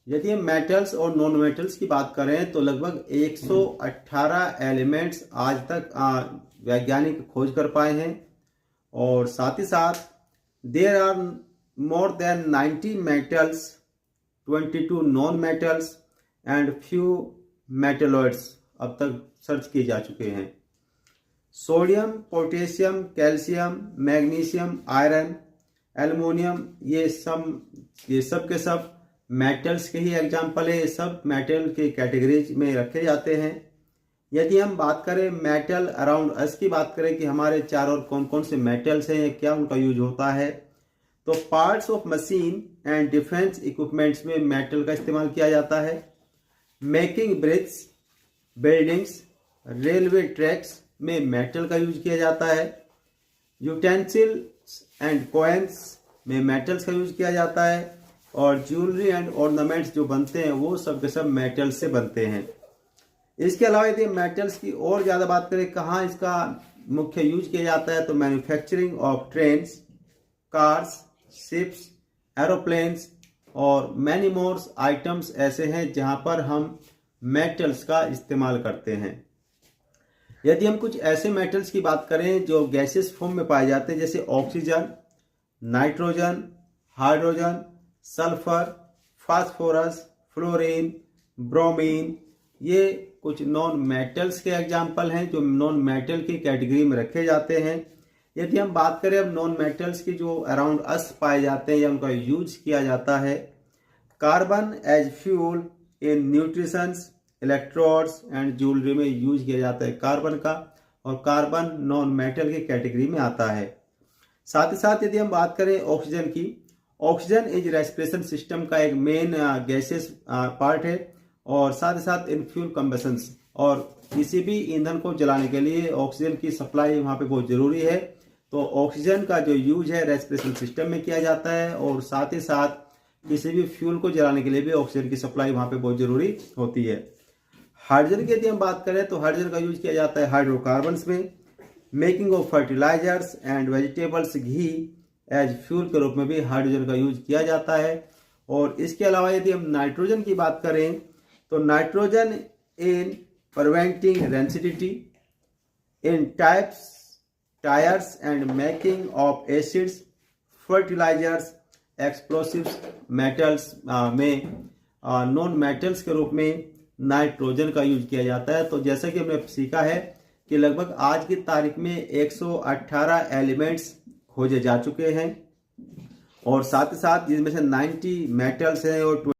यदि हम मेटल्स और नॉन मेटल्स की बात करें तो लगभग 118 एलिमेंट्स आज तक वैज्ञानिक खोज कर पाए हैं। और साथ ही साथ there are more than 90 metals, 22 non metals and few metalloids अब तक सर्च किए जा चुके हैं। Sodium, potassium, calcium, magnesium, iron, aluminium, ये सब के सब मेटल्स के ही एग्जाम्पल है। ये सब मेटल के कैटेगरीज में रखे जाते हैं। यदि हम बात करें मेटल अराउंड अस की बात करें कि हमारे चारों ओर कौन कौन से मेटल्स हैं, क्या उनका यूज होता है, तो parts of machine and defence equipments में मेटल का इस्तेमाल किया जाता है। Making bricks, buildings, railway tracks में मेटल का यूज किया जाता है। यूटेंसिल्स एंड कॉइन्स में मेटल्स का यूज किया जाता है। और ज्वेलरी एंड ऑर्नामेंट्स जो बनते हैं वो सब के सब मेटल से बनते हैं। इसके अलावा यदि मेटल्स की और ज़्यादा बात करें कहाँ इसका मुख्य यूज किया जाता है, तो manufacturing of trains, cars, ships, aeroplanes और मैनी मोर आइटम्स ऐसे हैं जहाँ पर हम मेटल्स का इस्तेमाल करते हैं। यदि हम कुछ ऐसे मेटल्स की बात करें जो गैसेस फॉर्म में पाए जाते हैं, जैसे oxygen, nitrogen, hydrogen, sulphur, phosphorus, fluorine, bromine, ये कुछ नॉन मेटल्स के एग्जाम्पल हैं जो नॉन मेटल की कैटेगरी में रखे जाते हैं। यदि हम बात करें अब नॉन मेटल्स की जो अराउंड अस पाए जाते हैं या उनका यूज किया जाता है, carbon as fuel in nutritions, electrodes and jewellery में यूज किया जाता है कार्बन का, और कार्बन नॉन मेटल की कैटेगरी में आता है। साथ ही साथ यदि हम बात करें ऑक्सीजन की, ऑक्सीजन इज रेस्पिरेशन सिस्टम का एक मेन गैसेस पार्ट है। और साथ ही साथ इन फ्यूल कंबशंस, और किसी भी ईंधन को जलाने के लिए ऑक्सीजन की सप्लाई वहाँ पे बहुत ज़रूरी है। तो ऑक्सीजन का जो यूज है रेस्पिरेशन सिस्टम में किया जाता है, और साथ ही साथ किसी भी फ्यूल को जलाने के लिए भी ऑक्सीजन की सप्लाई वहाँ पे बहुत ज़रूरी होती है। हाइड्रोजन की यदि हम बात करें तो हाइड्रोजन का यूज किया जाता है हाइड्रोकार्बन्स में, making of fertilizers and vegetables, ghee as fuel के रूप में भी हाइड्रोजन का यूज किया जाता है। और इसके अलावा यदि हम नाइट्रोजन की बात करें तो nitrogen in preventing rancidity in types, tyres and making of acids, fertilizers, explosives, metals में नॉन मेटल्स के रूप में नाइट्रोजन का यूज किया जाता है। तो जैसा कि हमने सीखा है कि लगभग आज की तारीख में 118 एलिमेंट्स खोजे जा चुके हैं, और साथ ही साथ जिसमें से 90 मेटल्स हैं और